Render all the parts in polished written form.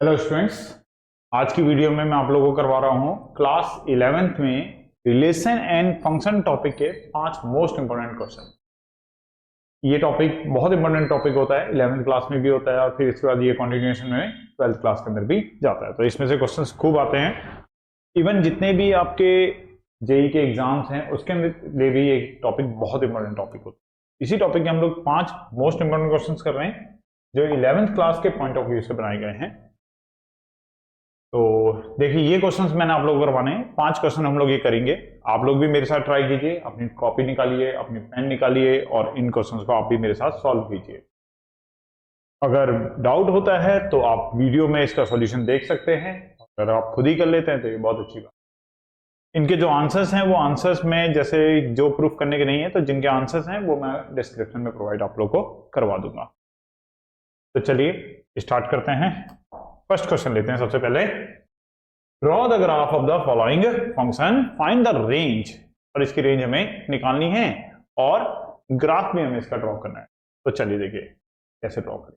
Hello students, आज की video में मैं आप लोगों को करवा रहा हूं क्लास 11th में रिलेशन एंड फंक्शन टॉपिक के 5 मोस्ट इंपोर्टेंट क्वेश्चन। ये टॉपिक बहुत इंपॉर्टेंट टॉपिक होता है, 11th क्लास में भी होता है और फिर इसके बाद ये कंटिन्यूएशन में 12th क्लास के अंदर भी जाता है। तो इसमें से क्वेश्चंस खूब आते हैं। इवन जितने भी आपके जेई के एग्जाम्स हैं उसके लिए भी ये टॉपिक बहुत इंपॉर्टेंट टॉपिक होता है। इसी टॉपिक के हम लोग 5 मोस्ट इंपॉर्टेंट क्वेश्चन कर रहे हैं जो 11th क्लास के पॉइंट ऑफ व्यू से बनाए गए हैं। तो देखिए, ये क्वेश्चंस मैंने आप लोगों को करवाने हैं। 5 क्वेश्चन हम लोग ये करेंगे। आप लोग भी मेरे साथ ट्राई कीजिए, अपनी कॉपी निकालिए, अपनी पेन निकालिए और इन क्वेश्चंस को आप भी मेरे साथ सॉल्व कीजिए। अगर डाउट होता है तो आप वीडियो में इसका सॉल्यूशन देख सकते हैं। अगर आप खुद ही कर लेते हैं तो ये बहुत अच्छी बात। इनके जो आंसर्स हैं वो आंसर्स में जैसे जो प्रूफ करने के नहीं है, तो जिनके आंसर्स हैं वो मैं डिस्क्रिप्शन में प्रोवाइड आप लोग को करवा दूंगा। तो चलिए स्टार्ट करते हैं। फर्स्ट क्वेश्चन लेते हैं सबसे पहले। Draw the graph of the following function, find the range. और इसकी रेंज हमें निकालनी है और ग्राफ भी हमें इसका ड्रॉ करना है। तो चलिए देखिए कैसे ड्रॉ करें।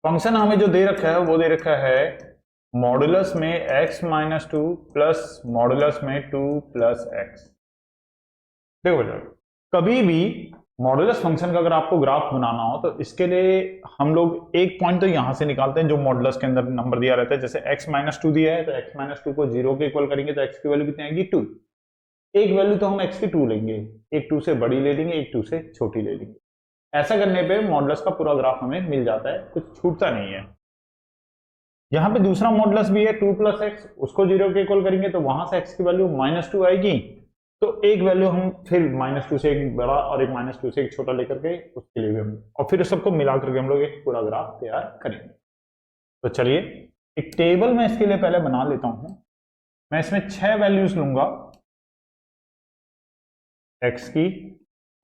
फंक्शन हमें जो दे रखा है वो दे रखा है मॉडुलस में x-2 प्लस मॉडुलस में 2 प्लस एक्स। देखो बेटा, कभी भी मॉडुलस फंक्शन का अगर आपको ग्राफ बनाना हो तो इसके लिए हम लोग एक पॉइंट तो यहां से निकालते हैं जो मॉडुलस के अंदर नंबर दिया रहता है। जैसे x-2 दिया है तो x-2 को 0 के इक्वल करेंगे तो x की वैल्यू कितनी आएगी 2। एक वैल्यू तो हम x की 2 लेंगे, एक 2 से बड़ी ले लेंगे, एक 2 से छोटी ले लेंगे। ऐसा करने पे मॉडुलस का पूरा ग्राफ हमें मिल जाता है, कुछ छूटता नहीं है। यहाँ पे दूसरा मॉडुलस भी है 2 प्लस एक्स, उसको 0 के इक्वल करेंगे तो वहां से x की वैल्यू -2 आएगी। तो एक वैल्यू हम फिर -2 से एक बड़ा और एक -2 से एक छोटा लेकर के उसके लिए भी हम और फिर सबको मिला करके हम लोग एक पूरा ग्राफ तैयार करेंगे। तो चलिए एक टेबल में इसके लिए पहले बना लेता हूं। मैं इसमें 6 वैल्यूज लूंगा x की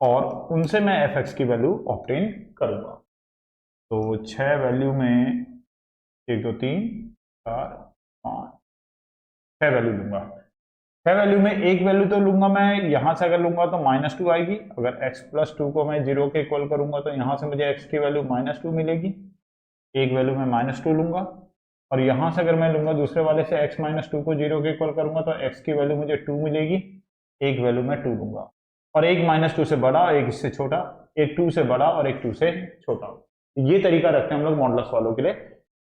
और उनसे मैं fx की वैल्यू ऑब्टेन करूंगा। तो 6 वैल्यू में 1 2 3 4 5 6 वैल्यू लूंगा। 6 वैल्यू में एक वैल्यू तो लूंगा मैं यहां से, अगर लूंगा तो -2 आएगी। अगर x+2 को मैं 0 के इक्वल करूंगा तो यहां से मुझे x की वैल्यू -2 मिलेगी। एक वैल्यू में -2 लूंगा और यहां से अगर मैं लूंगा दूसरे वाले से x-2 को 0 के इक्वल करूंगा तो x की वैल्यू मुझे 2 मिलेगी। एक वैल्यू में 2 लूंगा और एक -2 से बड़ा, एक इससे छोटा, एक 2 से बड़ा और एक 2 से छोटा। ये तरीका रखते हैं हम लोग मॉडुलस वालों के लिए,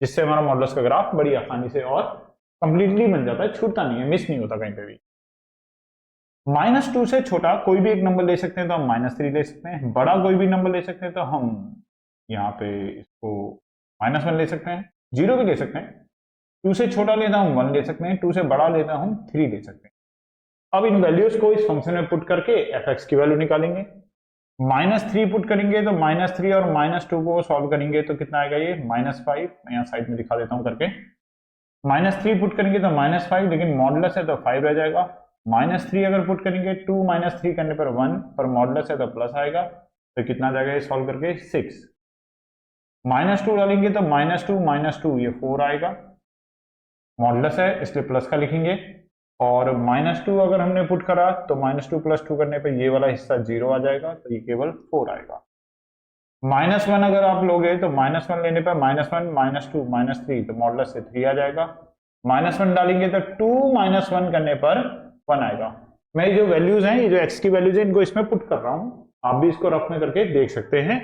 जिससे हमारा मॉडुलस का ग्राफ बड़ी आसानी से और कंप्लीटली बन जाता है, छूटता नहीं है, मिस नहीं होता कहीं पे भी। -2 से छोटा कोई भी एक नंबर ले सकते हैं तो हम -3 ले सकते हैं। बड़ा कोई भी नंबर ले सकते हैं तो हम यहाँ पे इसको -1 ले सकते हैं, 0 भी ले सकते हैं। 2 से छोटा लेता हूँ 1 ले सकते हैं, 2 से बड़ा लेता हूँ 3 ले सकते हैं। अब इन वैल्यूज को इस फंक्शन में पुट करके fx की वैल्यू निकालेंगे। -3 पुट करेंगे तो -3 और -2 को सॉल्व करेंगे तो कितना आएगा ये -5। मैं यहाँ साइड में दिखा देता हूँ करके। -3 पुट करेंगे तो -5, लेकिन मॉडुलस है तो 5 रह जाएगा। -3 अगर पुट करेंगे 2 -3 करने पर 1, पर मॉडुलस है तो प्लस आएगा। तो कितना आ जाएगा ये सॉल्व करके 6। -2 डालेंगे तो -2 ये 4 आएगा। मॉडुलस है इसलिए प्लस का लिखेंगे। और -2 अगर हमने पुट करा तो -2 + 2 करने पे ये वाला हिस्सा 0 आ जाएगा, तो ये केवल 4 आएगा। -1 अगर आप लोगे तो -1 लेने पर -1 -2 -3 तो मॉडुलस से 3 आ जाएगा। -1 डालेंगे तो 2 -1 करने पर 1 आएगा। मैं जो वैल्यूज हैं, ये जो x की वैल्यूज है, इनको इसमें पुट कर रहा हूं। आप भी इसको रफ में करके देख सकते हैं,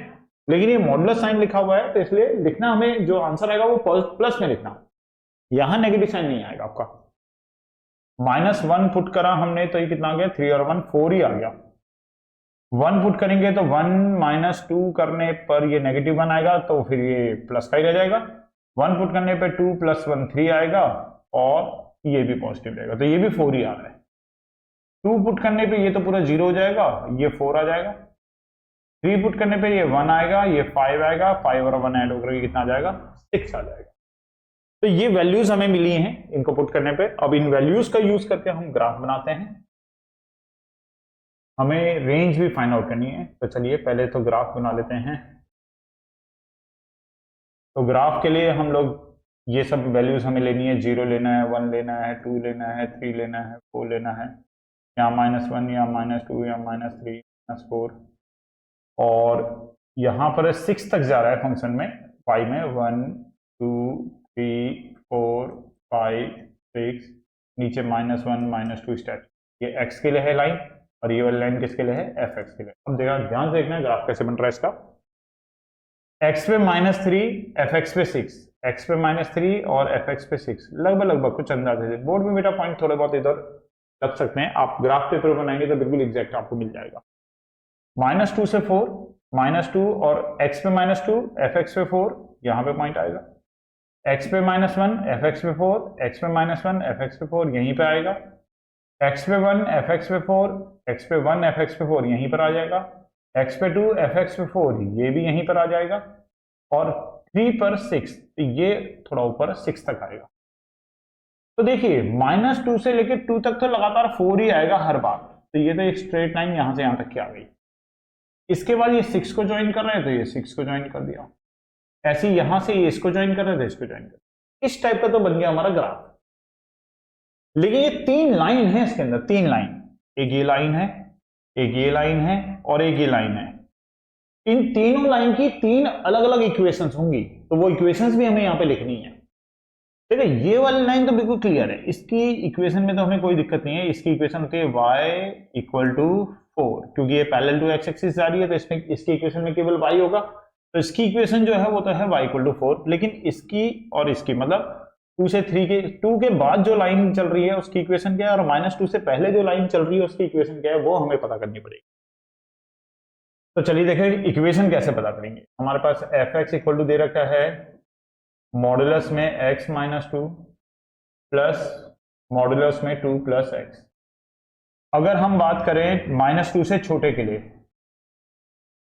लेकिन ये मॉडुलस साइन लिखा हुआ है तो इसलिए लिखना हमें जो आंसर आएगा वो प्लस में लिखना, यहां नेगेटिव साइन नहीं आएगा आपका। -1 पुट करा हमने तो ये कितना आ गया, 3 और 1 4 ही आ गया। 1 पुट करेंगे तो 1 -2 करने पर ये -1 आएगा, तो फिर ये प्लस का ही रह जाएगा। 1 पुट करने पे 2 + 1 3 आएगा और ये भी पॉजिटिव रहेगा, तो ये भी 4 ही आ रहा है। 2 पुट करने पे ये तो पूरा 0 हो जाएगा, ये 4 आ जाएगा। 3 पुट करने पे ये 1 आएगा, ये 5 आएगा, 5 और 1 ऐड होकर कितना आ जाएगा, 6 आ जाएगा। तो ये वैल्यूज हमें मिली हैं इनको पुट करने पे। अब इन वैल्यूज का यूज करके हम ग्राफ बनाते हैं। हमें रेंज भी फाइंड आउट करनी है, तो चलिए पहले तो ग्राफ बना लेते हैं। तो ग्राफ के लिए हम लोग ये सब वैल्यूज हमें लेनी है, 0 लेना है, 1 लेना है, 2 लेना है, 3 लेना है, 4 लेना है, या -1 या -2 या -3 -4, और यहाँ पर 6 तक जा रहा है फंक्शन में, y में 1 2 3 4 5 6, नीचे -1 -2 स्टेप। ये x के लिए है लाइन और ये वाली लाइन किसके लिए है, fx के लिए। अब देखा, ध्यान से देखना है ग्राफ कैसे बन रहा है इसका। x पे -3, fx पे 6, x पे -3 और fx पे 6, लगभग कुछ अंदाजे से। बोर्ड में बेटा पॉइंट थोड़े बहुत इधर लग सकते हैं, आप ग्राफ के थ्रू बनाएंगे तो बिल्कुल एग्जैक्ट आपको मिल जाएगा। -2 से 4, -2 और x पे -2, fx पे 4, यहाँ पे पॉइंट आएगा। x पे -1, fx पे 4, x पे -1, fx पे 4, यहीं पे आएगा। x पे 1, fx पे 4, x पे 1, fx पे 4, यहीं पर आ जाएगा। x पे 2, fx पे 4, ये भी यहीं पर आ जाएगा। और 3 पर 6, तो ये थोड़ा ऊपर 6 तक आएगा। तो देखिए -2 से लेकर 2 तक तो लगातार 4 ही आएगा हर बार। तो ये तो एक स्ट्रेट लाइन यहां से यहां तक की आ गई। इसके बाद ये 6 को ज्वाइन कर रहे हैं तो ये 6 को ज्वाइन कर दिया। ऐसे यहां से ये इसको ज्वाइन कर रहे थे, इसको ज्वाइन कर। इस टाइप का तो बन गया हमारा ग्राफ। लेकिन ये 3 लाइन है इसके अंदर, 3 लाइन, एक ये लाइन है, एक ये लाइन है और एक ये लाइन है। इन तीनों लाइन की 3 अलग अलग इक्वेशंस होंगी, तो वो इक्वेशंस भी हमें यहां पे लिखनी है। ठीक है, ये वाली लाइन तो बिल्कुल क्लियर है, इसकी इक्वेशन में तो हमें कोई दिक्कत नहीं है। इसकी इक्वेशन होती है y = 4, क्योंकि ये पैरेलल टू x एक्सिस जा रही है, तो इसमें इसकी इक्वेशन में केवल y होगा। तो इसकी इक्वेशन जो है वो तो है y = 4, लेकिन इसकी और इसकी मतलब 2 से 3 के 2 के बाद जो लाइन चल रही है उसकी इक्वेशन क्या है, और -2 से पहले जो लाइन चल रही है उसकी इक्वेशन क्या है, वो हमें पता करनी पड़ेगी। तो चलिए देखें इक्वेशन कैसे पता करेंगे। हमारे पास fx दे रखा है मॉडुलस में x - 2 प्लस मॉडुलस में 2 + x। अगर हम बात करें -2 से छोटे के लिए,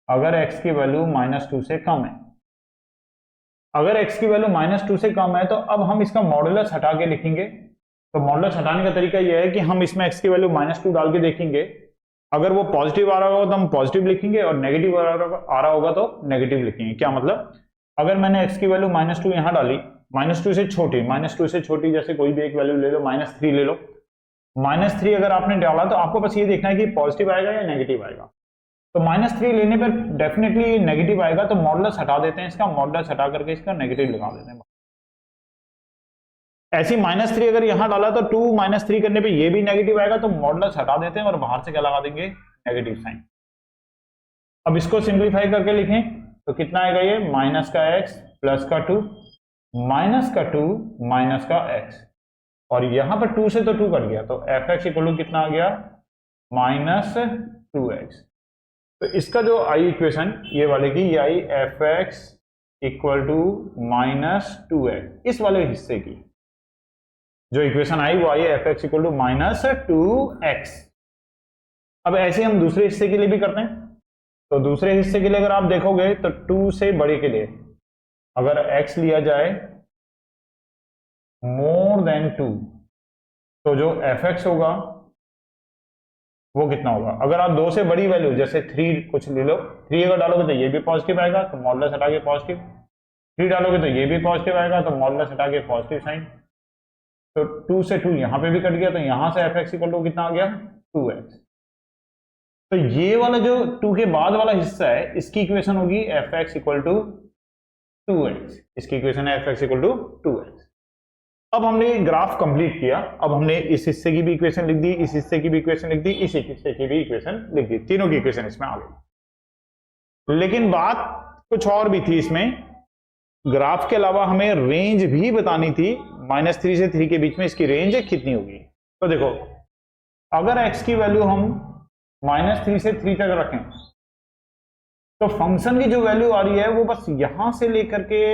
अगर x की वैल्यू -2 से कम है, अगर x की वैल्यू -2 से कम है तो अब हम इसका मॉडुलस हटा के लिखेंगे। तो मॉडुलस हटाने का तरीका यह है कि हम इसमें x की वैल्यू -2 डाल के देखेंगे। अगर वो पॉजिटिव आ रहा होगा तो हम पॉजिटिव लिखेंगे और नेगेटिव आ रहा होगा तो नेगेटिव लिखेंगे। क्या मतलब, अगर मैंने x की वैल्यू -2 यहां डाली, -2 से छोटी, -2 से छोटी जैसे कोई भी एक वैल्यू ले लो, -3 ले लो। -3 अगर आपने डाला तो आपको बस ये देखना है कि पॉजिटिव आएगा या नेगेटिव आएगा। तो -3 लेने पर डेफिनेटली नेगेटिव आएगा, तो मॉडुलस हटा देते हैं, इसका मॉडुलस हटा करके इसका नेगेटिव लगा देते हैं। ऐसी -3 अगर यहां डाला तो 2 -3 करने पे ये भी नेगेटिव आएगा, तो मॉडुलस हटा देते हैं और बाहर से क्या लगा देंगे, नेगेटिव साइन। अब इसको सिंप्लीफाई करके लिखें तो कितना आएगा, ये माइनस का x प्लस का 2 माइनस का 2 माइनस का x, और यहां पर 2 से तो 2 कट गया, तो fx = कितना आ गया, -2x। तो इसका जो आई इक्वेशन ये वाले की, ये आई fx = -2x। इस वाले हिस्से की जो इक्वेशन आई वो आई fx = -2x। अब ऐसे हम दूसरे हिस्से के लिए भी करते हैं। तो दूसरे हिस्से के लिए अगर आप देखोगे तो 2 से बड़े के लिए अगर x लिया जाए >2, तो जो fx होगा वो कितना होगा। अगर आप 2 से बड़ी वैल्यू जैसे 3 कुछ ले लो, 3 अगर डालोगे तो ये भी पॉजिटिव आएगा, तो मॉडुलस हटा के पॉजिटिव। 3 डालोगे तो ये भी पॉजिटिव आएगा, तो मॉडुलस हटा के पॉजिटिव साइन। तो 2 से 2 यहां पे भी कट गया, तो यहां से fx = कितना आ गया, 2x। तो ये वाला जो 2 के बाद वाला हिस्सा है इसकी इक्वेशन होगी fx = 2x। इसकी इक्वेशन है fx = 2x। अब हमने ग्राफ कंप्लीट किया, अब हमने इस हिस्से की भी इक्वेशन लिख दी, इस हिस्से की भी इक्वेशन लिख दी, इस हिस्से की भी इक्वेशन लिख दी, तीनों की इक्वेशन इसमें आ गई। लेकिन बात कुछ और भी थी इसमें, ग्राफ के अलावा हमें रेंज भी बतानी थी, -3 से 3 के बीच में इसकी रेंज कितनी होगी। तो देखो, अगर x की वैल्यू हम -3 से 3 तक रखें तो फंक्शन की जो वैल्यू आ रही है वो बस यहां से लेकर के,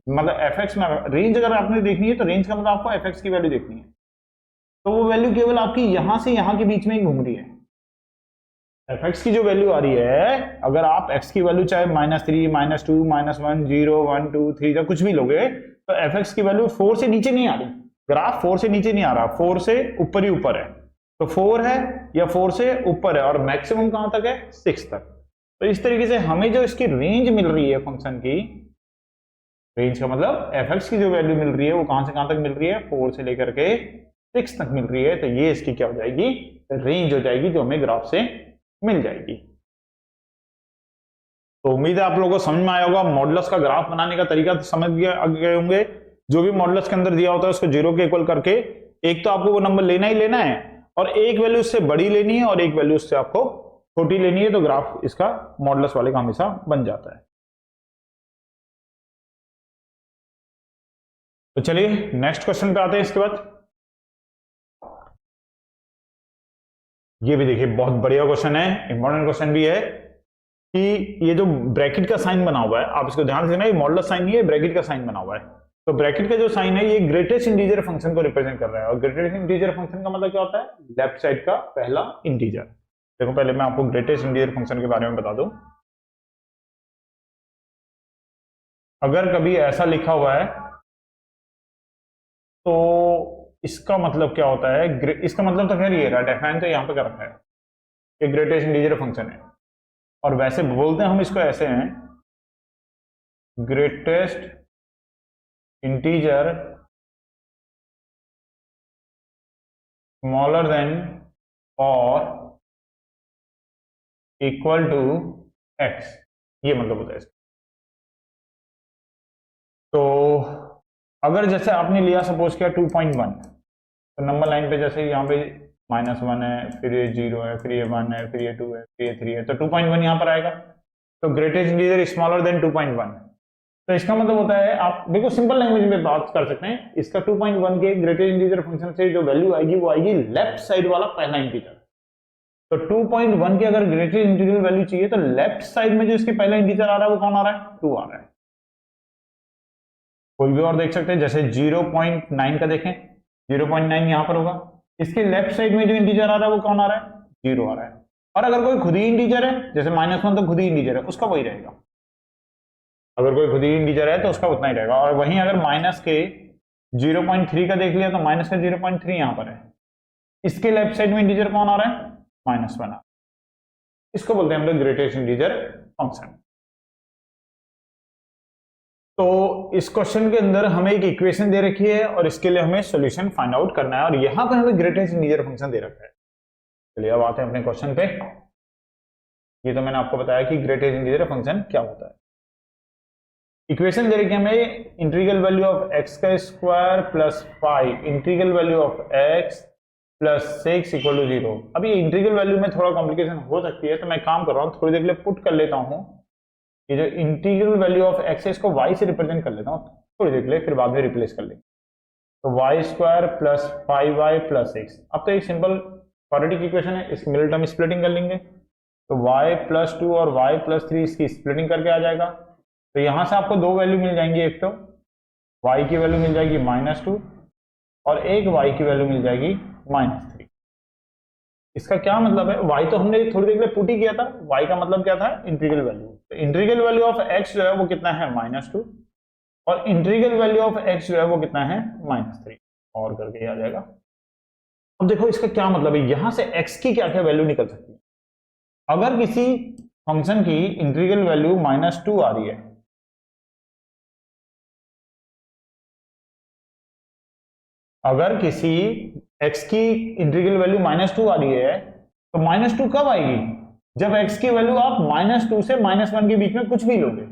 मतलब fx में रेंज अगर आपने देखनी है तो रेंज का मतलब आपको fx की वैल्यू देखनी है, तो वो वैल्यू केवल आपकी यहां से यहां के बीच में ही घूम रही है। fx की जो वैल्यू आ रही है, अगर आप x की वैल्यू चाहे -3, -2, -1, 0, 1, 2, 3 तक कुछ भी लोगे, तो fx की वैल्यू 4 से नीचे नहीं आ रही। ग्राफ 4 से नीचे नहीं आ रहा, 4 से ऊपर ही ऊपर है। तो 4 है या 4 से ऊपर है, और मैक्सिमम कहां तक है, 6 तक। तो इस तरीके से हमें जो इसकी रेंज मिल रही है फंक्शन की, रेंज का मतलब fx की जो वैल्यू मिल रही है वो कहां से कहां तक मिल रही है, 4 से लेकर के 6 तक मिल रही है। तो ये इसकी क्या हो जाएगी, रेंज हो जाएगी, जो हमें ग्राफ से मिल जाएगी। तो उम्मीद है आप लोगों को समझ में आया होगा। मॉडुलस का ग्राफ बनाने का तरीका तो समझ गए होंगे। जो भी मॉडुलस के अंदर दिया होता है उसको 0 के इक्वल करके एक तो आपको वो नंबर लेना ही लेना है और एक वैल्यू उससे बड़ी लेनी है और एक वैल्यू उससे आपको छोटी लेनी है, तो ग्राफ इसका मॉडुलस वाले का हमेशा बन जाता है। तो चलिए नेक्स्ट क्वेश्चन पे आते हैं। इसके बाद ये भी देखिए बहुत बढ़िया क्वेश्चन है, इंपॉर्टेंट क्वेश्चन भी है कि ये जो ब्रैकेट का साइन बना हुआ है, आप इसको ध्यान से देखना, ये मॉडुलस साइन नहीं है, ब्रैकेट का साइन बना हुआ है। तो ब्रैकेट का जो साइन है ये ग्रेटेस्ट इंटीजर फंक्शन को रिप्रेजेंट कर रहा है और ग्रेटेस्ट इंटीजर फंक्शन का मतलब क्या होता है, लेफ्ट साइड का पहला इंटीजर। देखो पहले मैं आपको ग्रेटेस्ट इंटीजर फंक्शन के बारे में बता दूं। अगर कभी ऐसा लिखा हुआ है तो इसका मतलब क्या होता है, इसका मतलब तो खैर ये रहा, डेफाइन तो यहां पे कर रखा है कि ग्रेटेस्ट इंटीजर फंक्शन है, और वैसे बोलते हैं हम इसको ऐसे हैं, ग्रेटेस्ट इंटीजर स्मॉलर देन और इक्वल टू एक्स, ये मतलब होता है इसका। तो अगर जैसे आपने लिया सपोज किया 2.1, तो नंबर लाइन पे जैसे यहाँ पे -1 है, फिर ये 0 है, फिर ये 1 है, फिर ये 2 है, फिर ये 3 है, तो 2.1 यहाँ पर आएगा। तो ग्रेटेस्ट इंटीजर स्मॉलर देन 2.1, तो इसका मतलब होता है, आप देखो सिंपल लैंग्वेज में बात कर सकते हैं, इसका 2.1 के ग्रेटेस्ट इंटीजर फंक्शन से जो वैल्यू आएगी वो आएगी लेफ्ट साइड वाला पहला इंटीजर। तो 2.1 की अगर ग्रेटेस्ट इंटीजर वैल्यू चाहिए तो लेफ्ट साइड में जो इसके पहला इंटीजर आ रहा है वो कौन आ रहा है, 2 आ रहा है। कोई भी और देख सकते हैं, जैसे 0.9 का देखें, 0.9 यहां पर होगा, इसके लेफ्ट साइड में जो इंटीजर आ रहा है वो कौन आ रहा है, 0 आ रहा है। और अगर कोई खुद ही इंटीजर है, जैसे -1 तो खुद ही इंटीजर है, उसका वही रहेगा। अगर कोई खुद ही इंटीजर है तो उसका उतना ही रहेगा। और वहीं अगर माइनस के 0.3 का देख लिया तो माइनस का 0.3 यहां पर है, इसके लेफ्ट साइड में इंटीजर कौन आ रहा है, -1। इसको बोलते हैं हम लोग ग्रेटेस्ट इंटीजर फंक्शन। तो इस क्वेश्चन के अंदर हमें एक इक्वेशन दे रखी है और इसके लिए हमें सॉल्यूशन फाइंड आउट करना है, और यहां पर हमें ग्रेटेस्ट इंटीजर फंक्शन दे रखा है। चलिए अब आते हैं अपने क्वेश्चन पे। ये तो मैंने आपको बताया कि ग्रेटेस्ट इंटीजर फंक्शन क्या होता है। इक्वेशन दे रखी है हमें, इंटीग्रल वैल्यू ऑफ एक्स का square plus 5 integral value of x plus 6 equal to 0। अब ये इंटीग्रल वैल्यू में थोड़ा कॉम्प्लिकेशन हो सकती है, तो मैं काम कर रहा हूँ, थोड़ी देर के लिए पुट कर लेता हूँ ये जो इंटीग्रल वैल्यू ऑफ एक्स है इसको y से रिप्रेजेंट कर लेता हूँ थोड़ी देर के लिए, फिर बाद में रिप्लेस कर लेंगे। तो Y square plus 5y plus 6। अब तो एक सिंपल क्वाड्रेटिक इक्वेशन है, इसकी मिडिल टर्म स्प्लिटिंग कर लेंगे, तो y प्लस 2 और y प्लस 3 इसकी स्प्लिटिंग करके आ जाएगा। तो यहां से आपको दो वैल्यू मिल जाएंगी, एक तो y की वैल्यू मिल जाएगी -2 और एक y की वैल्यू मिल जाएगी -3। इसका क्या मतलब है, y तो हमने थोड़ी देर के लिए पुट ही किया था, y का मतलब क्या था, इंटीग्रल वैल्यू। तो इंटीग्रल वैल्यू ऑफ x जो है वो कितना है, -2, और इंटीग्रल वैल्यू ऑफ x जो है वो कितना है, -3, और करके आ जाएगा। अब देखो इसका क्या मतलब है, यहां से x की क्या क्या वैल्यू निकल सकती है। अगर किसी फंक्शन की इंटीग्रल वैल्यू -2 आ रही है, अगर किसी x की इंटीग्रल वैल्यू -2 आ रही है, तो -2 कब आएगी, जब x की वैल्यू आप -2 से -1 के बीच में कुछ भी लोगे।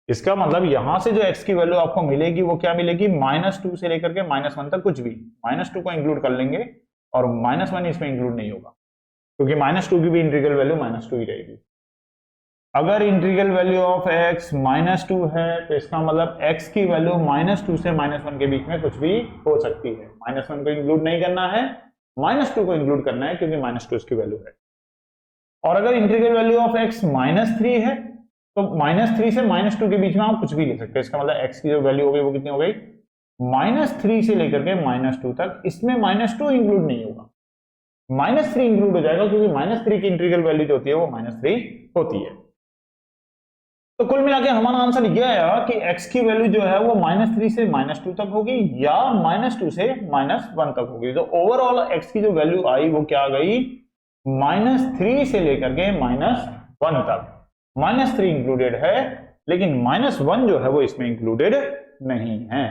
इसका मतलब यहां से जो x की वैल्यू आपको मिलेगी वो क्या मिलेगी, -2 से लेकर के -1 तक कुछ भी, -2 को इंक्लूड कर लेंगे और -1 इसमें इंक्लूड नहीं होगा, क्योंकि -2 की भी इंटीग्रल वैल्यू -2 ही रहेगी। अगर इंटीग्रल वैल्यू ऑफ x -2 है तो इसका मतलब x की वैल्यू -2 से -1 के बीच में कुछ भी हो सकती है। -1 को इंक्लूड नहीं करना है, -2 को इंक्लूड करना है, क्योंकि -2 इसकी वैल्यू है। और अगर इंटीग्रल वैल्यू ऑफ x -3 है तो -3 से -2 के बीच में आप कुछ भी ले सकते हैं। इसका मतलब x की जो वैल्यू हो गई वो कितनी हो गई, -3 से लेकर के -2 तक, इसमें -2 इंक्लूड नहीं होगा, -3 इंक्लूड हो जाएगा, क्योंकि -3 की इंटीग्रल वैल्यू जो होती है वो -3 होती है। तो कुल मिला के हमारा आंसर यह आया कि x की वैल्यू जो है वो -3 से -2 तक होगी या -2 से -1 तक होगी। तो ओवरऑल x की जो वैल्यू आई वो क्या आ गई, -3 से लेकर के -1 तक। -3 इंक्लूडेड है, लेकिन -1 जो है वो इसमें इंक्लूडेड नहीं है।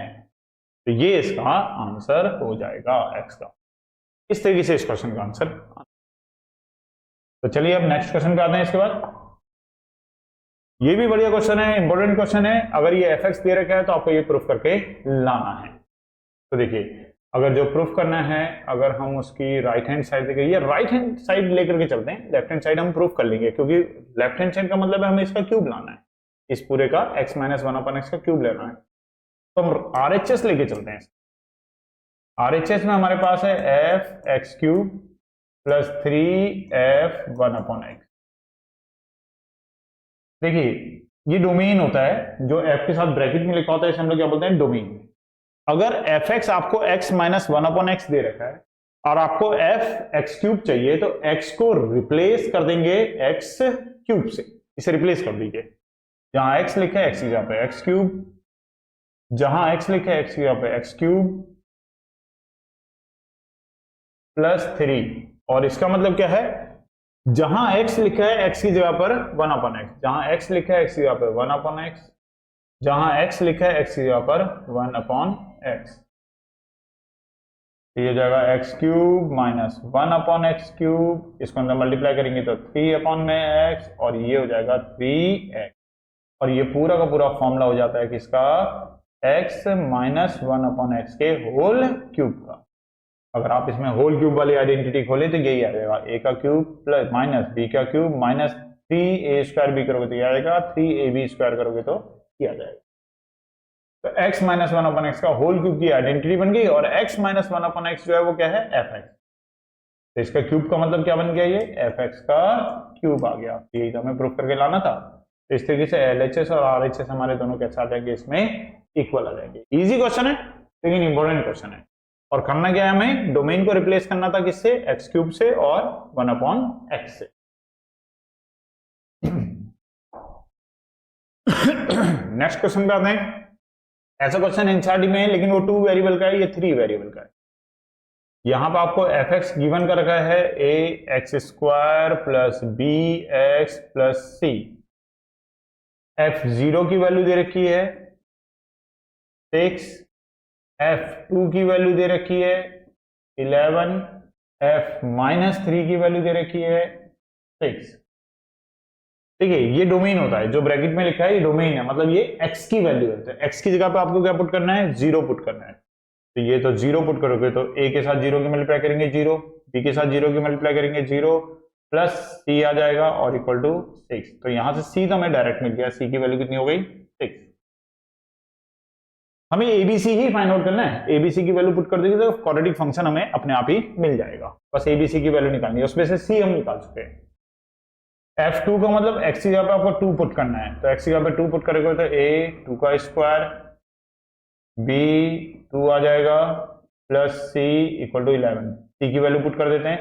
तो ये इसका आंसर हो जाएगा x का। इस तरीके से इस क्वेश्चन का आंसर। तो चलिए अब नेक्स्ट क्वेश्चन पे आते हैं। इसके बाद ये भी बढ़िया क्वेश्चन है, इंपॉर्टेंट क्वेश्चन है। अगर ये एफ एक्स दे रखा है तो आपको ये प्रूफ करके लाना है। तो देखिए, अगर जो प्रूफ करना है, अगर हम उसकी राइट हैंड साइड देखें, ये राइट हैंड साइड लेकर के चलते हैं, लेफ्ट हैंड साइड हम प्रूफ कर लेंगे, क्योंकि लेफ्ट हैंड साइड का मतलब है हमें इसका क्यूब लाना है, इस पूरे का x माइनस वन अपन एक्स का क्यूब लेना है। तो हम RHS लेके चलते हैं। RHS में हमारे पास है f x cube plus 3f1/x। देखिए, ये डोमेन होता है जो f के साथ ब्रैकेट में लिखा होता है, इसे हम लोग क्या बोलते हैं, डोमेन। अगर एफ एक्स आपको x माइनस 1/x दे रखा है और आपको एफ एक्स क्यूब चाहिए, तो x को रिप्लेस कर देंगे x क्यूब से, इसे रिप्लेस कर दीजिए। जहां x लिखा है x की जगह पे x क्यूब, जहां x लिखा है x की जगह पे x क्यूब प्लस 3। और इसका मतलब क्या है, जहां x लिखा है x की जगह पर 1/x, जहां x लिखा है x की जगह पर 1/x, जहां x लिखा है x की जगह पर 1/x, ये हो जाएगा x cube minus 1/x cube, इसको अंदर मल्टीप्लाई करेंगे तो 3/x, और ये हो जाएगा 3x। और ये पूरा का पूरा फॉर्मूला हो जाता है किसका, x माइनस 1/x के होल क्यूब का। अगर आप इसमें होल क्यूब वाली आइडेंटिटी खोलें तो यही आ जाएगा, a का क्यूब प्लस माइनस b का क्यूब माइनस 3a² b करोगे तो ये आएगा, 3ab² करोगे तो ये आ जाएगा। तो x माइनस 1/x का होल क्यूब की आइडेंटिटी बन गई, और x माइनस 1/x जो है वो क्या है, fx। तो इसका क्यूब का मतलब क्या बन गया, ये fx का क्यूब आ गया। यही तो हमें प्रूफ करके लाना था। तो इस तरीके से LHS और RHS हमारे दोनों कैसे आ जाएंगे, इसमें इक्वल आ जाएंगे। इजी क्वेश्चन है लेकिन इंपॉर्टेंट क्वेश्चन है। और करना क्या है, हमें डोमेन को रिप्लेस करना था किससे, एक्स क्यूब से और 1/x से। नेक्स्ट क्वेश्चन पे आते हैं। ऐसा क्वेश्चन एनसीईआरटी में है लेकिन वो 2 वेरिएबल का है, ये 3 वेरिएबल का है। यहां पर आपको एफ एक्स गिवन कर रखा है ax² plus bx plus c। f0 की वैल्यू दे रखी है 6, f2 की वैल्यू दे रखी है 11, f-3 की वैल्यू दे रखी है 6। ठीक है, ये डोमेन होता है, जो ब्रैकेट में लिखा है ये डोमेन है, मतलब ये x की वैल्यू है। तो x की जगह पे आपको क्या पुट करना है, 0 पुट करना है। तो ये तो 0 पुट करोगे तो a के साथ 0 की मल्टीप्लाई करेंगे 0, b के साथ 0 की मल्टीप्लाई करेंगे 0, प्लस c आ जाएगा और इक्वल टू 6। तो यहां से c तो हमें डायरेक्ट मिल गया, c की वैल्यू कितनी हो गई, 6। हमें एबीसी ही फाइंड आउट करना है। एबीसी की वैल्यू पुट कर देंगे तो क्वाड्रेटिक फंक्शन हमें अपने आप ही मिल जाएगा। बस एबीसी की वैल्यू निकालनी है, उसमें से सी हम निकाल चुके हैं। f2 का मतलब x की जगह पे आपको 2 पुट करना है, तो x की जगह पे 2 पुट करेंगे तो a 2 का स्क्वायर, b 2 आ जाएगा, plus c equal to 11। c की वैल्यू पुट कर देते हैं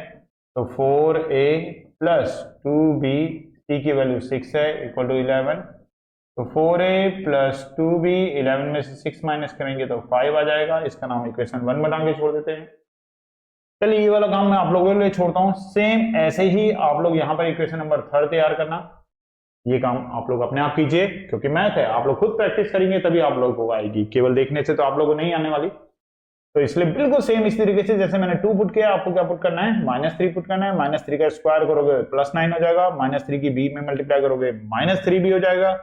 तो 4a प्लस 2b, c की वैल्यू 6 है, इक्वल टू 11। तो 4a प्लस 2b, 11 में से 6 माइनस करेंगे तो 5 आ जाएगा। इसका नाम इक्वेशन 1 बना के छोड़ देते हैं। चलिए, ये वाला काम मैं आप लोगों के लिए छोड़ता हूं। सेम ऐसे ही आप लोग यहाँ पर इक्वेशन नंबर 3 तैयार करना। ये काम आप लोग अपने आप कीजिए, क्योंकि मैथ है, आप लोग खुद प्रैक्टिस करेंगे तभी आप लोगों को आएगी, केवल देखने से तो आप लोगों को नहीं आने वाली। तो इसलिए बिल्कुल सेम इस तरीके से जैसे मैंने 2 पुट किया, आपको क्या पुट करना है, -3 पुट करना है। -3 का स्क्वायर करोगे +9 हो जाएगा, -3 की b में मल्टीप्लाई करोगे -3b हो जाएगा।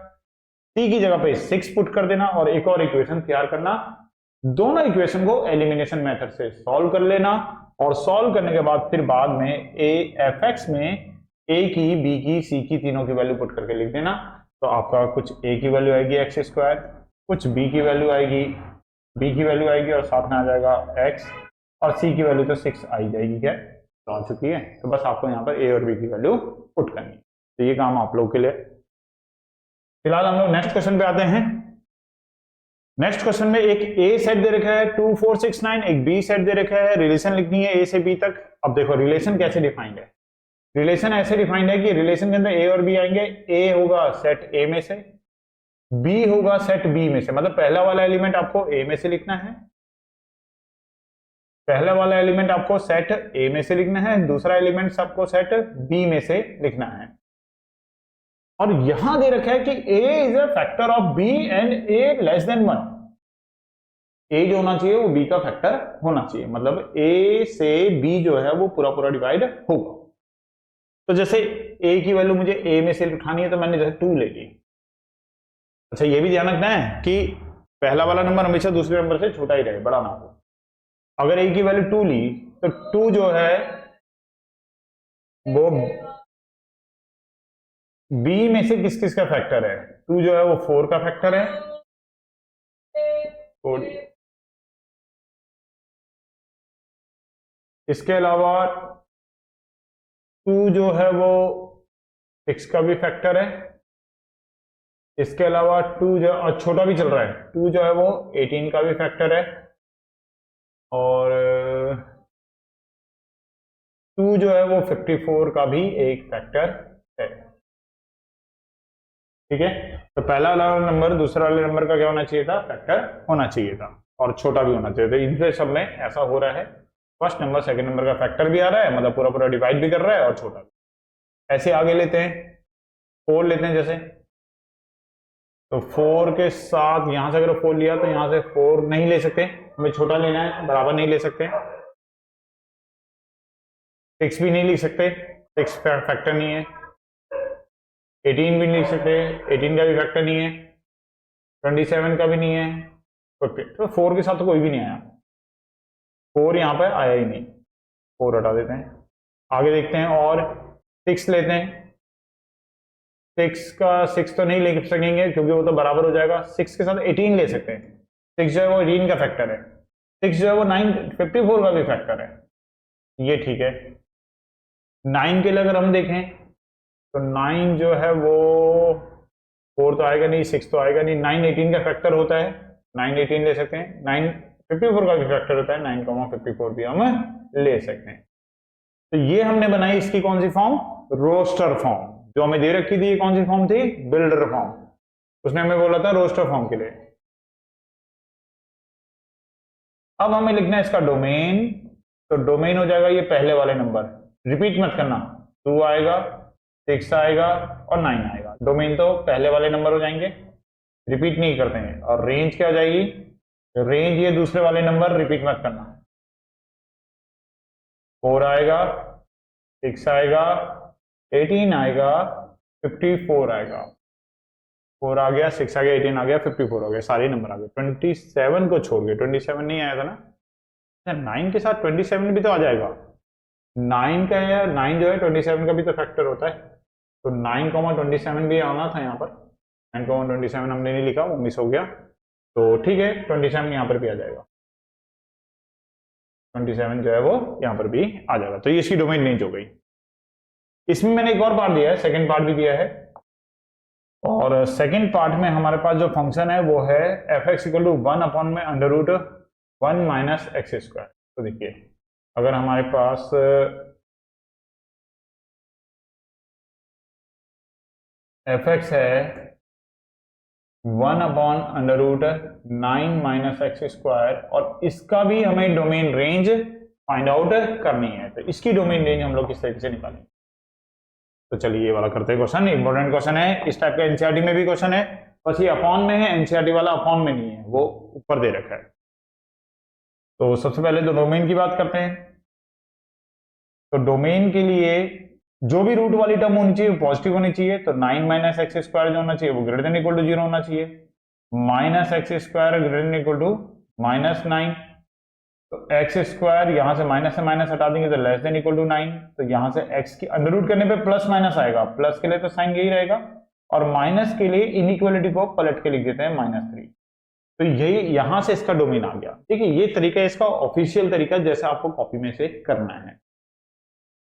c की जगह पे 6 पुट कर देना और एक और इक्वेशन तैयार करना। दोनों इक्वेशन को एलिमिनेशन मेथड से सॉल्व कर लेना, और सॉल्व करने के बाद फिर बाद में f(x) में a की, b की, c की, तीनों की वैल्यू पुट करके लिख देना। तो आपका कुछ a की वैल्यू आएगी x², कुछ b की वैल्यू आएगी, b की वैल्यू आएगी और साथ में आ जाएगा x, और c की वैल्यू तो 6 आई जाएगी। क्या तो आ चुकी है। तो बस आपको यहाँ पर a और b की वैल्यू पुट करनी है। तो ये काम आप लोग के लिए। फिलहाल हम लोग नेक्स्ट क्वेश्चन पे आते हैं। नेक्स्ट क्वेश्चन में एक ए सेट दे रखा है 2 4 6 9, एक बी सेट दे रखा है, रिलेशन लिखनी है ए से बी तक। अब देखो रिलेशन कैसे डिफाइंड है। रिलेशन ऐसे डिफाइंड है कि रिलेशन के अंदर ए और बी आएंगे। ए होगा सेट ए में से, बी होगा सेट बी में से। मतलब पहला वाला एलिमेंट आपको ए में से लिखना है, पहला वाला एलिमेंट आपको सेट ए में से लिखना है, दूसरा एलिमेंट आपको सेट बी में से लिखना है। और यहां दे रखा है कि a is a factor of b and a less than 1। a जो होना चाहिए वो b का फैक्टर होना चाहिए, मतलब a से b जो है वो पूरा पूरा डिवाइड होगा। तो जैसे a की वैल्यू मुझे a में से उठानी है तो मैंने जैसे 2 ले ली, अच्छा ये भी ध्यान रखना है कि पहला वाला नंबर हमेशा दूसरे नंबर से छोटा ही रहे, बड़ा ना हो। अगर a की वैल्यू 2 ली तो 2 जो है वो b में से किस किस का फैक्टर है? 2 जो है वो 4 का फैक्टर है, 4। इसके अलावा 2 जो है वो 6 का भी फैक्टर है। इसके अलावा 2 जो छोटा भी चल रहा है, 2 जो है वो 18 का भी फैक्टर है, और 2 जो है वो 54 का भी एक फैक्टर है। ठीक है, तो पहला वाला नंबर दूसरा वाले नंबर का क्या होना चाहिए था? फैक्टर होना चाहिए था, और छोटा भी होना चाहिए था। इनसे सब में ऐसा हो रहा है, फर्स्ट नंबर सेकंड नंबर का फैक्टर भी आ रहा है, मतलब पूरा पूरा डिवाइड भी कर रहा है, और छोटा भी। ऐसे आगे लेते हैं, 4 लेते हैं जैसे, तो 4 के साथ यहां से अगर 4 लिया तो यहां से 4 नहीं ले सकते, हमें छोटा लेना है, बराबर नहीं ले सकते। 6 भी नहीं लिख सकते, 6 फैक्टर नहीं है। 18 भी नहीं लिख सकते, 18 का भी फैक्टर नहीं है। 27 का भी नहीं है। तो 4 के साथ तो कोई भी नहीं आया, 4 यहाँ पे आया ही नहीं, 4 हटा देते हैं। आगे देखते हैं, और 6 लेते हैं। 6 का 6 तो नहीं ले सकेंगे क्योंकि वो तो बराबर हो जाएगा। 6 के साथ 18 ले सकते हैं, 6 जो है वो 18 का फैक्टर है। 6 जो है वो 54 का भी फैक्टर है, ये ठीक है। 9 के लिए अगर हम देखें तो 9 जो है वो 4 तो आएगा नहीं, 6 तो आएगा नहीं, 9 18 का फैक्टर होता है, 9 18 ले सकते हैं। 9 54 का भी फैक्टर होता है, 9,54 भी हम ले सकते हैं। तो ये हमने बनाई इसकी कौन सी फॉर्म? Roster form. जो हमें दे रखी थी कौन सी फॉर्म थी? Builder form. उसने हमें बोला था रोस्टर फॉर्म के लिए। अब हमें लिखना है इसका डोमेन, तो डोमेन हो जाएगा ये पहले वाले नंबर, रिपीट मत करना, 2 आएगा, 6 आएगा और 9 आएगा। डोमेन तो पहले वाले नंबर हो जाएंगे, रिपीट नहीं करते हैं। और रेंज क्या हो जाएगी? रेंज ये दूसरे वाले नंबर, रिपीट मत करना। 4 आएगा, 6 आएगा, 18 आएगा, 54 आएगा। 4 आ गया, 6 आ गया, 18 आ गया, 54 हो गया, सारे नंबर आ गए। 27 को छोड़ के, 27 नहीं आया था ना, 9 के साथ 27 भी तो आ जाएगा। 9 का या 9 जो है 27 का भी तो फैक्टर होता है, तो 9,27 भी आना था यहाँ पर। 9,27 हमने नहीं लिखा, वो मिस हो गया, तो ठीक है 27 यहाँ पर भी आ जाएगा। 27 जो है वो यहाँ पर भी आ जाएगा, तो ये इसकी डोमेन रेंज हो गई। इसमें मैंने एक और पार्ट दिया है, सेकंड पार्ट भी दिया है, और सेकंड पार्ट में हमारे पास जो फंक्शन है वो है f x equal to 1 upon में under root 1 minus x square. तो देखिए अगर हमारे पास एफ एक्स है 1 upon under root 9 minus x square, और इसका भी हमें डोमेन रेंज फाइंड आउट करनी है, तो इसकी डोमेन रेंज हम लोग किस तरीके से निकालेंगे? तो चलिए ये वाला करते हैं क्वेश्चन, इंपॉर्टेंट क्वेश्चन है, इस टाइप का एनसीईआरटी में भी क्वेश्चन है, बस ये अपॉन में है, एनसीईआरटी वाला अपॉन में नहीं है, वो ऊपर दे रखा है। तो सबसे पहले तो डोमेन की बात करते हैं। तो डोमेन के लिए जो भी रूट वाली टर्म होनी चाहिए पॉजिटिव होनी चाहिए, तो 9 माइनस एक्स स्क्वायर जो होना चाहिए वो ग्रेटर देन इक्वल टू 0 होना चाहिए। Minus x square greater than equal to -9, तो एक्स स्क्वायर यहां से माइनस हटा देंगे तो लेस देन इक्वल टू 9, तो यहां से एक्स की अंडर रूट करने पे प्लस माइनस आएगा, प्लस के लिए तो साइन यही रहेगा, और माइनस के लिए इनइक्वालिटी को पलट के लिख देते हैं -3। तो यही यहां से इसका डोमेन आ गया। देखिए ये तरीका है इसका ऑफिशियल तरीका, जैसे आपको कॉपी में से करना है,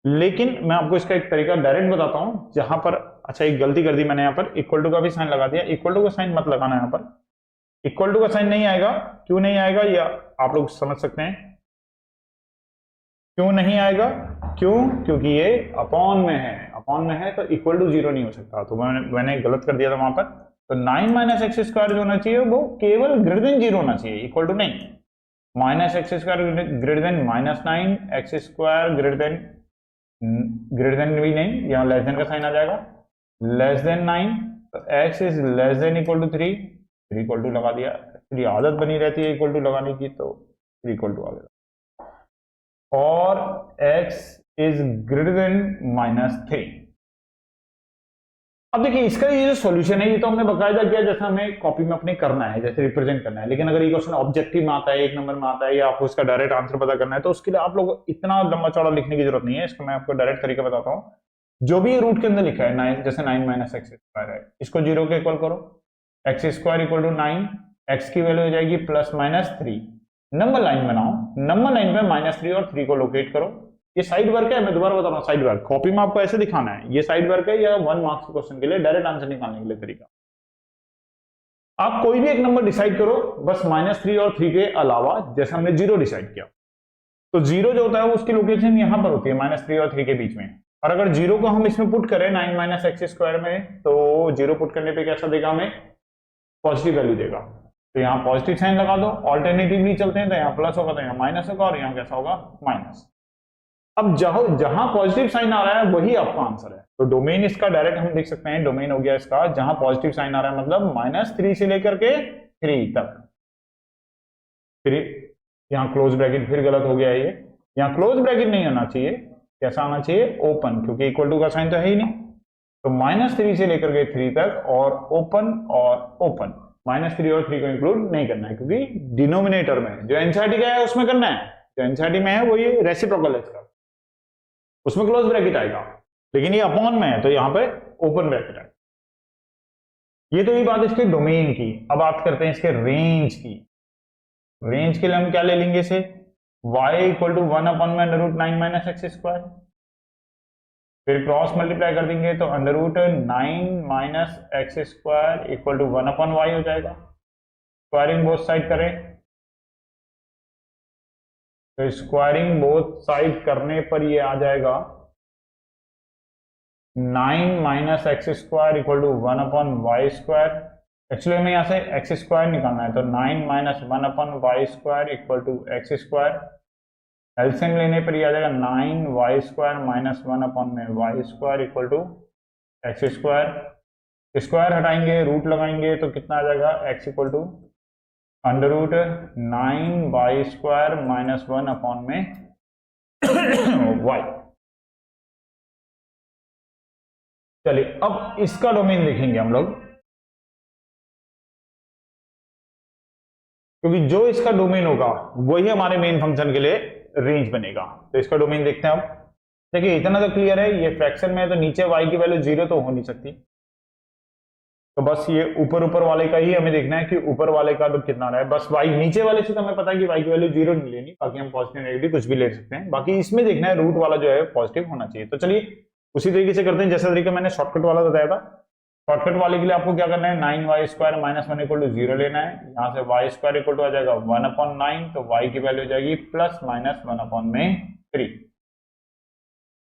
लेकिन मैं आपको इसका एक तरीका डायरेक्ट बताता हूं जहां पर, अच्छा एक गलती कर दी मैंने, यहाँ पर इक्वल टू का भी साइन लगा दिया, इक्वल टू का साइन मत लगाना, यहाँ पर इक्वल टू का साइन नहीं आएगा। क्यों नहीं आएगा ये आप लोग समझ सकते हैं, क्यों नहीं आएगा? क्यों? क्योंकि ये अपॉन में है, अपॉन में है तो इक्वल टू 0 नहीं हो सकता, तो मैंने गलत कर दिया था वहां पर। तो 9 माइनस एक्स स्क्वायर जो होना चाहिए वो केवल ग्रेटर देन 0 होना चाहिए, इक्वल टू नहीं। Minus x square greater than -9, x square greater than भी नहीं, यहाँ लेस देन का साइन आ जाएगा, लेस देन 9, तो x is less than equal to 3, equal to लगा दिया, इसलिए आदत बनी रहती है इक्वल टू लगाने की, तो इक्वल टू आ गया, और x इज ग्रेटर देन -3। अब देखिए इसका ये जो सॉल्यूशन है ये तो हमने बकायदा किया जैसा हमें कॉपी में अपने करना है, जैसे रिप्रेजेंट करना है। लेकिन अगर ये क्वेश्चन ऑब्जेक्टिव में आता है, 1 नंबर में आता है, या आपको इसका डायरेक्ट आंसर पता करना है, तो उसके लिए आप लोग इतना लंबा चौड़ा लिखने की जरूरत नहीं है। इसका मैं आपको डायरेक्ट तरीका बताता हूँ। जो भी रूट के अंदर लिखा है 9, जैसे 9 माइनस एक्स स्क्वायर है, इसको 0 के इक्वल करो। X square equal to 9, x की वैल्यू हो जाएगी प्लस माइनस 3। नंबर लाइन बनाओ, नंबर लाइन पे -3 और 3 को लोकेट करो। ये साइड वर्क है, मैं दोबारा बता रहा हूँ, साइड वर्क कॉपी में आपको ऐसे दिखाना है। ये साइड वर्क है या 1 मार्क्स क्वेश्चन के लिए डायरेक्ट आंसर निकालने के लिए तरीका। आप कोई भी एक नंबर डिसाइड करो, बस -3 और 3 के अलावा, जैसे हमने 0 डिसाइड किया। तो 0 जो होता है उसकी लोकेशन यहां पर होती है -3 और 3 के बीच में। और अगर 0 को हम इसमें पुट करें 9 माइनस एक्स स्क्वायर में, तो 0 पुट करने पे कैसा देगा, हमें पॉजिटिव वैल्यू देगा। तो यहाँ पॉजिटिव साइन लगा दो। ऑल्टरनेटिवली चलते हैं तो यहाँ प्लस होगा तो यहाँ माइनस होगा, और यहाँ कैसा होगा, माइनस। अब जहां पॉजिटिव साइन आ रहा है वही आपका आंसर है। तो डोमेन इसका डायरेक्ट हम देख सकते हैं, डोमेन हो गया इसका जहां पॉजिटिव साइन आ रहा है, मतलब -3 से लेकर के 3 तक। फिर यहाँ क्लोज ब्रैकेट फिर गलत हो गया है, ये यहाँ क्लोज ब्रैकेट नहीं आना चाहिए, कैसा आना चाहिए, ओपन, क्योंकि इक्वल टू का साइन तो है ही नहीं। तो -3 से लेकर के 3 तक, और ओपन -3 और 3 को इंक्लूड नहीं करना है, क्योंकि डिनोमिनेटर में जो एनसीईआरटी का है उसमें करना है। जो एनसीईआरटी में है वो ये रेसिप्रोकल है इसका, उसमें क्लोज ब्रैकेट आएगा। लेकिन ये अपॉन में है तो यहाँ पे ओपन ब्रैकेट आएगा। ये तो ये बात इसके डोमेन की। अब बात करते हैं इसके रेंज की। रेंज के लिए हम क्या ले लेंगे इसे, y इक्वल टू 1 अपॉन में √9 माइनस एक्स स्क्वायर, फिर क्रॉस मल्टीप्लाई कर देंगे तो √9 minus x square equal to 1 upon y हो जाएगा। स्क्वायरिंग बोथ साइड करें तो स्क्वायरिंग बोथ साइड करने पर ये आ जाएगा 9 minus x square equal to 1 upon y square. Actually हमें यहाँ से एक्स स्क्वायर निकालना है, तो 9 minus 1 upon y square equal to x square. LCM लेने पर ये आ जाएगा 9 वाई स्क्वायर माइनस 1 अपॉन में y square equal to x square. Square हटाएंगे, रूट लगाएंगे तो कितना आ जाएगा, x equal to √9 y square minus 1 upon में वाई। चलिए अब इसका डोमेन देखेंगे हम लोग, क्योंकि जो इसका डोमेन होगा वही हमारे मेन फंक्शन के लिए रेंज बनेगा। तो इसका डोमेन देखते हैं। अब देखिए इतना तो क्लियर है, ये फ्रैक्शन में है तो नीचे y की वैल्यू 0 तो हो नहीं सकती। तो बस ये ऊपर वाले का ही हमें देखना है कि ऊपर वाले का तो कितना रहा है। बस y नीचे वाले से तो हमें पता है कि y की वैल्यू 0 नहीं लेनी, बाकी हम पॉजिटिव नेगेटिव कुछ भी ले सकते हैं। बाकी इसमें देखना है रूट वाला जो है पॉजिटिव होना चाहिए। तो चलिए उसी तरीके से करते हैं जैसा तरीका मैंने शॉर्टकट वाला बताया था। शॉर्टकट वाले के लिए आपको क्या करना है, 9 y square minus 1 equal to 0 लेना है। यहाँ से वाई स्क्वायर इक्वल टू आ जाएगा 1 अपॉन 9, तो वाई की वैल्यू हो जाएगी प्लस माइनस 1 अपॉन में 3।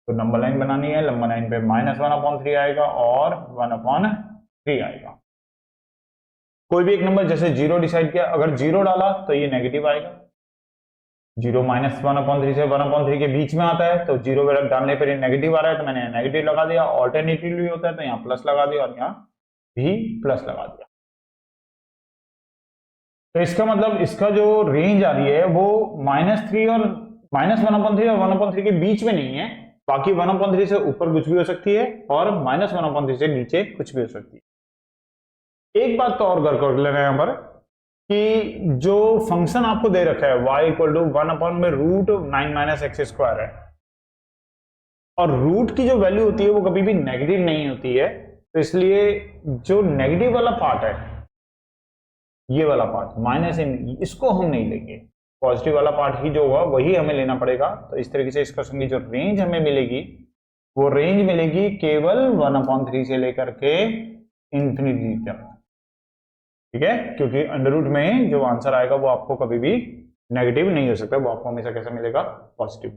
तो नंबर लाइन बनानी है, नंबर लाइन पे -1 अपॉन 3 आएगा और 1 अपॉन 3 आएगा। कोई भी एक नंबर जैसे 0 डिसाइड किया, अगर 0 डाला तो ये नेगेटिव आएगा। 0 -1 अपॉन 3 से 1 अपॉन 3 के बीच में आता है, तो 0 डालने पर नेगेटिव आ रहा है तो मैंने नेगेटिव लगा दिया। ऑल्टरनेटिवली होता है तो यहाँ प्लस लगा दिया और यहाँ भी प्लस लगा दिया। तो इसका मतलब इसका जो रेंज आ रही है वो -3 और -1 अपॉन 3 और 1 अपॉन 3 के बीच में नहीं है। बाकी 1 अपॉन 3 से ऊपर कुछ भी हो सकती है और -1 अपॉन 3 से नीचे कुछ भी हो सकती है। एक बात तो और गौर कर लेना है यहाँ पर कि जो फंक्शन आपको दे रखा है y इक्वल टू 1 अपॉन में √9 माइनस एक्स स्क्वायर है, और रूट की जो वैल्यू होती है वो कभी भी नेगेटिव नहीं होती है। तो इसलिए जो नेगेटिव वाला पार्ट है, ये वाला पार्ट माइनस इन, इसको हम नहीं लेंगे। पॉजिटिव वाला पार्ट ही जो होगा वही हमें लेना पड़ेगा। तो इस तरीके से इस क्वेश्चन की जो रेंज हमें मिलेगी वो रेंज मिलेगी केवल 1 अपॉन 3 से लेकर के इंफिनिटी तक, ठीक है। क्योंकि अंडर रूट में जो आंसर आएगा वो आपको कभी भी नेगेटिव नहीं हो सकता, वो आपको हमेशा कैसा मिलेगा, पॉजिटिव।